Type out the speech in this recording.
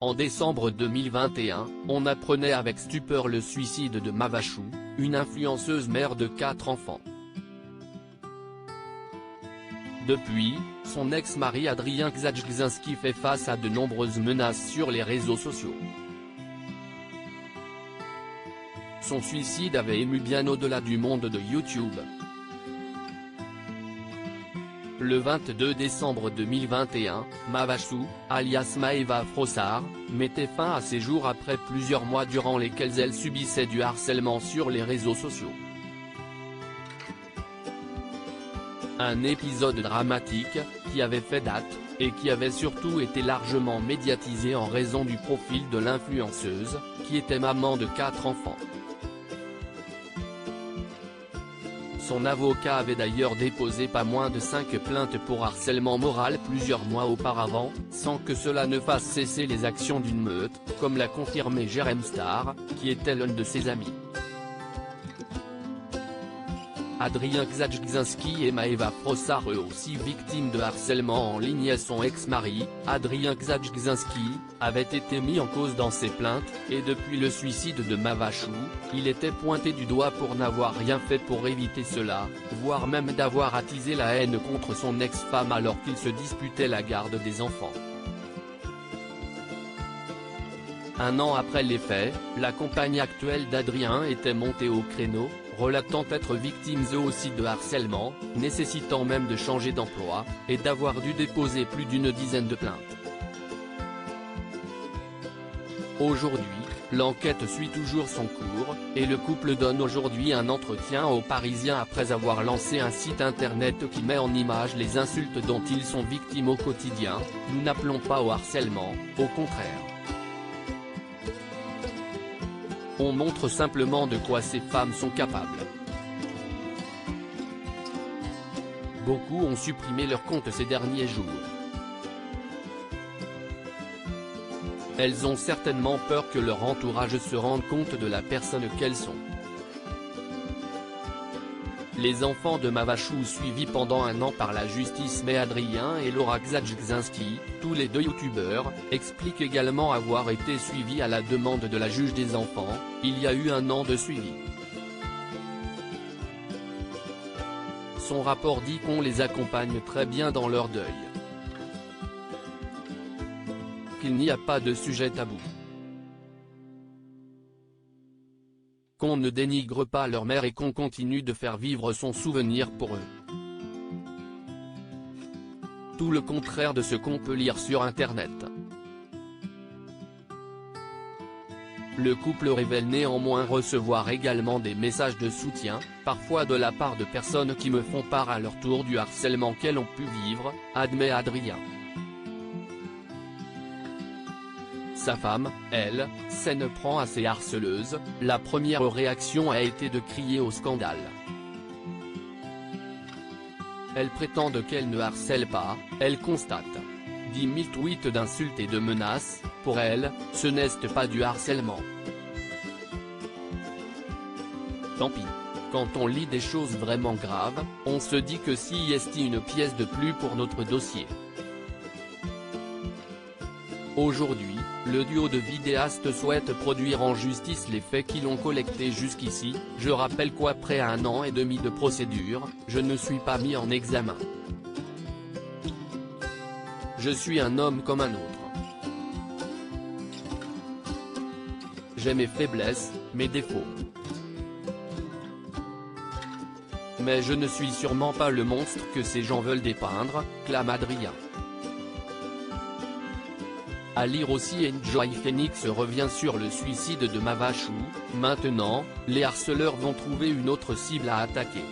En décembre 2021, on apprenait avec stupeur le suicide de Mavachou, une influenceuse mère de 4 enfants. Depuis, son ex-mari Adrien Gzadjkzinski fait face à de nombreuses menaces sur les réseaux sociaux. Son suicide avait ému bien au-delà du monde de YouTube. Le 22 décembre 2021, Mavachou, alias Maeva Frossard, mettait fin à ses jours après plusieurs mois durant lesquels elle subissait du harcèlement sur les réseaux sociaux. Un épisode dramatique, qui avait fait date, et qui avait surtout été largement médiatisé en raison du profil de l'influenceuse, qui était maman de 4 enfants. Son avocat avait d'ailleurs déposé pas moins de 5 plaintes pour harcèlement moral plusieurs mois auparavant, sans que cela ne fasse cesser les actions d'une meute, comme l'a confirmé Jérém Star, qui était l'un de ses amis. Adrien Gzadjkzinski et Maeva Frossard, eux aussi victimes de harcèlement en ligne, et son ex-mari, Adrien Gzadjkzinski, avait été mis en cause dans ces plaintes, et depuis le suicide de Mavachou, il était pointé du doigt pour n'avoir rien fait pour éviter cela, voire même d'avoir attisé la haine contre son ex-femme alors qu'ils se disputaient la garde des enfants. Un an après les faits, la compagne actuelle d'Adrien était montée au créneau, relatant être victimes eux aussi de harcèlement, nécessitant même de changer d'emploi, et d'avoir dû déposer plus d'une dizaine de plaintes. Aujourd'hui, l'enquête suit toujours son cours, et le couple donne aujourd'hui un entretien aux Parisiens après avoir lancé un site internet qui met en image les insultes dont ils sont victimes au quotidien. Nous n'appelons pas au harcèlement, au contraire. On montre simplement de quoi ces femmes sont capables. Beaucoup ont supprimé leur compte ces derniers jours. Elles ont certainement peur que leur entourage se rende compte de la personne qu'elles sont. Les enfants de Mavachou suivis pendant un an par la justice, mais Adrien et Laura Gzadjkzinski, tous les deux youtubeurs, expliquent également avoir été suivis à la demande de la juge des enfants. Il y a eu un an de suivi. Son rapport dit qu'on les accompagne très bien dans leur deuil. Qu'il n'y a pas de sujet tabou. Qu'on ne dénigre pas leur mère et qu'on continue de faire vivre son souvenir pour eux. Tout le contraire de ce qu'on peut lire sur Internet. Le couple révèle néanmoins recevoir également des messages de soutien, parfois de la part de personnes qui me font part à leur tour du harcèlement qu'elles ont pu vivre, admet Adrien. Sa femme, elle, s'en prend à ses harceleuses. La première réaction a été de crier au scandale. Elle prétend qu'elle ne harcèle pas, elle constate 10 000 tweets d'insultes et de menaces. Pour elle, ce n'est pas du harcèlement. Tant pis. Quand on lit des choses vraiment graves, on se dit que si est une pièce de plus pour notre dossier. Aujourd'hui, le duo de vidéastes souhaite produire en justice les faits qu'ils ont collectés jusqu'ici. Je rappelle qu'après 1 an et demi de procédure, je ne suis pas mis en examen. Je suis un homme comme un autre. J'ai mes faiblesses, mes défauts. Mais je ne suis sûrement pas le monstre que ces gens veulent dépeindre, clame Adrien. À lire aussi, Enjoy Phoenix revient sur le suicide de Mavachou. Maintenant, les harceleurs vont trouver une autre cible à attaquer.